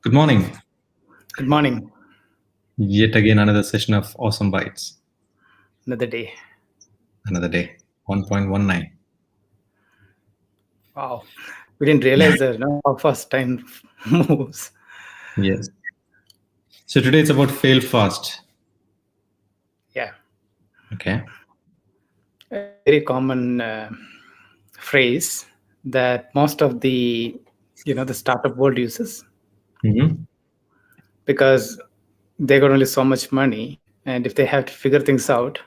Good morning. Good morning. Yet again, another session of Awesome Bytes. Another day. Another day. 1.19. Wow. We didn't realize that, how fast time moves. Yes. So today it's about fail fast. Yeah. Okay. A very common phrase that most of the startup world uses Mm-hmm. because they got only so much money. And if they have to figure things out,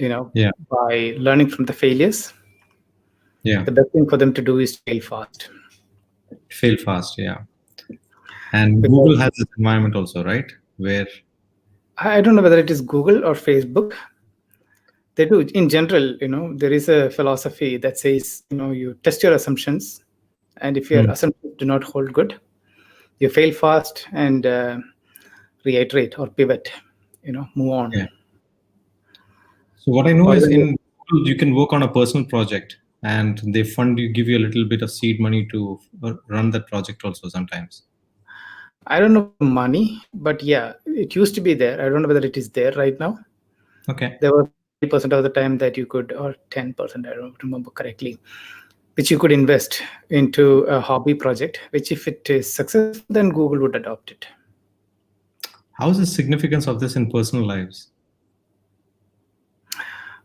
Yeah. by learning from the failures, Yeah. the best thing for them to do is fail fast. Fail fast. Yeah. And Because Google has this environment also, right? Where, I don't know whether it is Google or Facebook. They do. In general, there is a philosophy that says, you test your assumptions, and if your Mm. assumptions do not hold good, you fail fast and reiterate or pivot, move on. Yeah. So what I know Or is when in Google, you can work on a personal project and they fund you, give you a little bit of seed money to run that project also sometimes. I don't know about the money, but yeah, it used to be there. I don't know whether it is there right now. Okay. There was 30% of the time that you could, or 10%, I don't remember correctly, which you could invest into a hobby project, which if it is successful, then Google would adopt it. How's the significance of this in personal lives?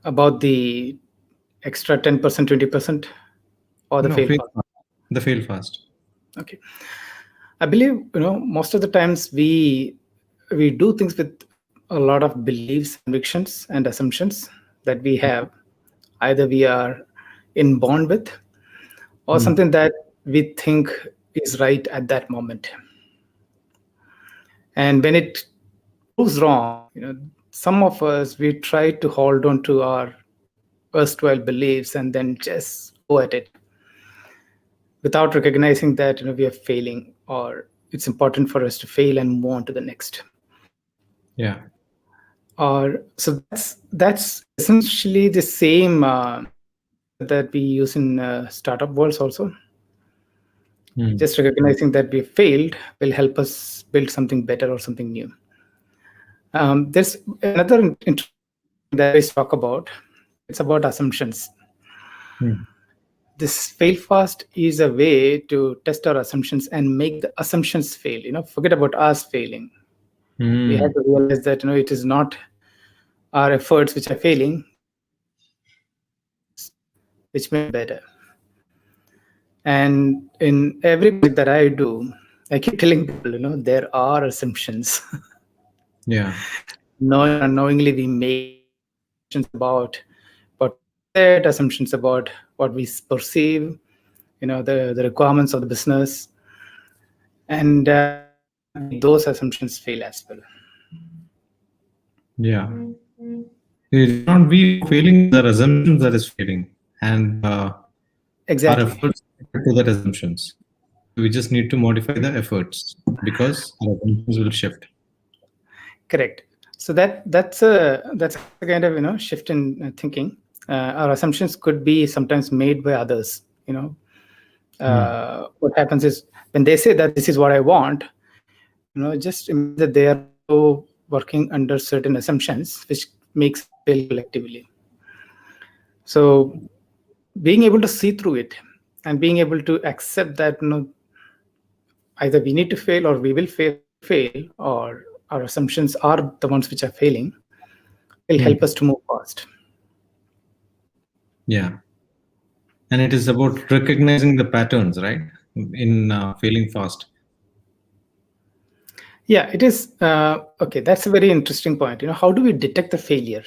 About the extra 10%, 20%, or the No, fail fail fast. fast. The fail fast. Okay. I believe, most of the times we do things with a lot of beliefs, convictions, and assumptions that we have. Either we are in bond with, or Mm. something that we think is right at that moment. And when it proves wrong, some of us we try to hold on to our erstwhile beliefs and then just go at it without recognizing that we are failing, or it's important for us to fail and move on to the next. Yeah. Or so that's essentially the same that we use in startup worlds also. Mm. Just recognizing that we failed will help us build something better or something new. There's another interesting that we talk about. It's about assumptions. Mm. This fail fast is a way to test our assumptions and make the assumptions fail. Forget about us failing. We have Mm. to realize that it is not our efforts which are failing, which make it better. And in every project that I do, I keep telling people, there are assumptions. Yeah. Knowing unknowingly, we make assumptions about what we said, assumptions about what we perceive, the requirements of the business, and those assumptions fail as well. Yeah. It's not we failing, it's our assumptions that is failing. And our Exactly. efforts to that assumptions. We just need to modify the efforts because our assumptions will shift. Correct. So that's a kind of shift in thinking. Our assumptions could be sometimes made by others. Hmm. What happens is when they say that this is what I want, just imagine that they are also working under certain assumptions, which makes fail collectively. So being able to see through it and being able to accept that either we need to fail or we will fail, or our assumptions are the ones which are failing, will Hmm. help us to move fast. Yeah. And it is about recognizing the patterns, right? In failing fast. Yeah, it is. Okay, that's a very interesting point. How do we detect the failure?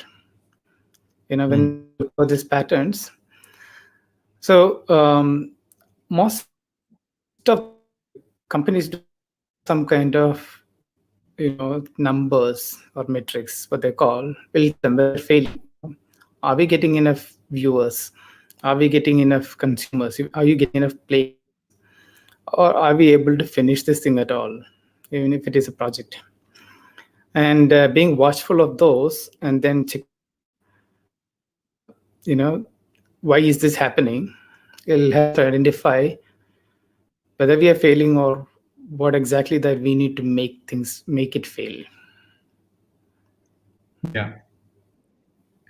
Hmm. When we look for these patterns. So most of companies do some kind of numbers or metrics, what they call, will tell them whether failing. Are we getting enough viewers? Are we getting enough consumers? Are you getting enough play? Or are we able to finish this thing at all, even if it is a project? And being watchful of those, and then check, why is this happening? It'll help to identify whether we are failing or what exactly that we need to make it fail. Yeah.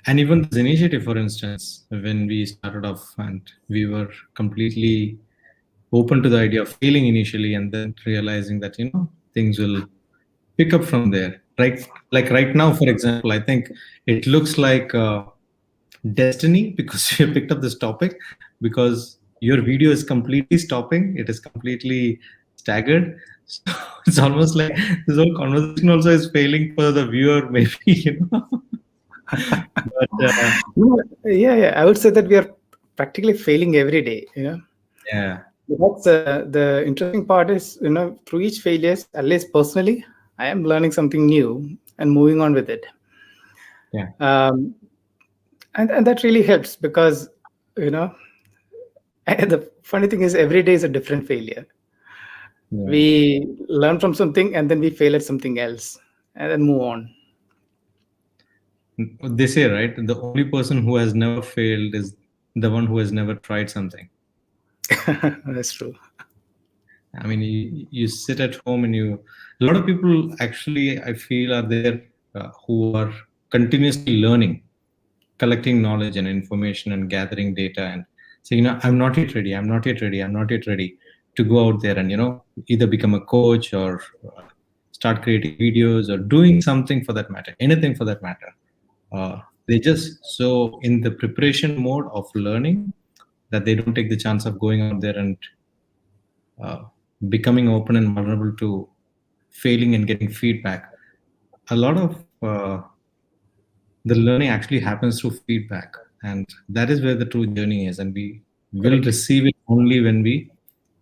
And even this initiative, for instance, when we started off and we were completely open to the idea of failing initially and then realizing that, things will pick up from there. Right? Like right now, for example, I think it looks like destiny because you picked up this topic, because your video is completely stopping. It is completely staggered. So it's almost like this whole conversation also is failing for the viewer, maybe. But Yeah, I would say that we are practically failing every day. yeah, That's the interesting part is, through each failures, at least personally, I am learning something new and moving on with it. yeah, And that really helps because, you know, the funny thing is every day is a different failure. yeah. We learn from something and then we fail at something else and then move on. They say, right, the only person who has never failed is the one who has never tried something. That's true. I mean, you sit at home and a lot of people actually, I feel, are there who are continuously learning, collecting knowledge and information and gathering data and say, I'm not yet ready, I'm not yet ready, I'm not yet ready to go out there and, either become a coach or start creating videos or doing something for that matter, anything for that matter. They just so in the preparation mode of learning that they don't take the chance of going out there and becoming open and vulnerable to failing and getting feedback. A lot of the learning actually happens through feedback, and that is where the true journey is. And we will Correct. receive it only when we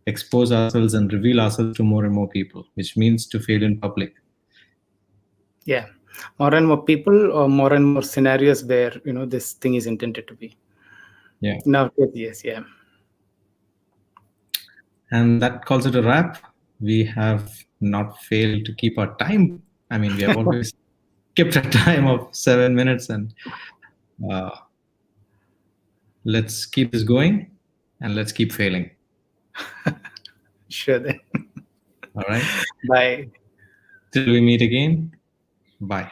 expose ourselves and reveal ourselves to more and more people, which means to fail in public. Yeah. More and more people or more and more scenarios where, this thing is intended to be. Yeah. Now, yes, yeah. And that calls it a wrap. We have not failed to keep our time. I mean, we have always kept a time of 7 minutes, and uh, let's keep this going and let's keep failing. Sure then. All right. Bye. Till we meet again. Bye.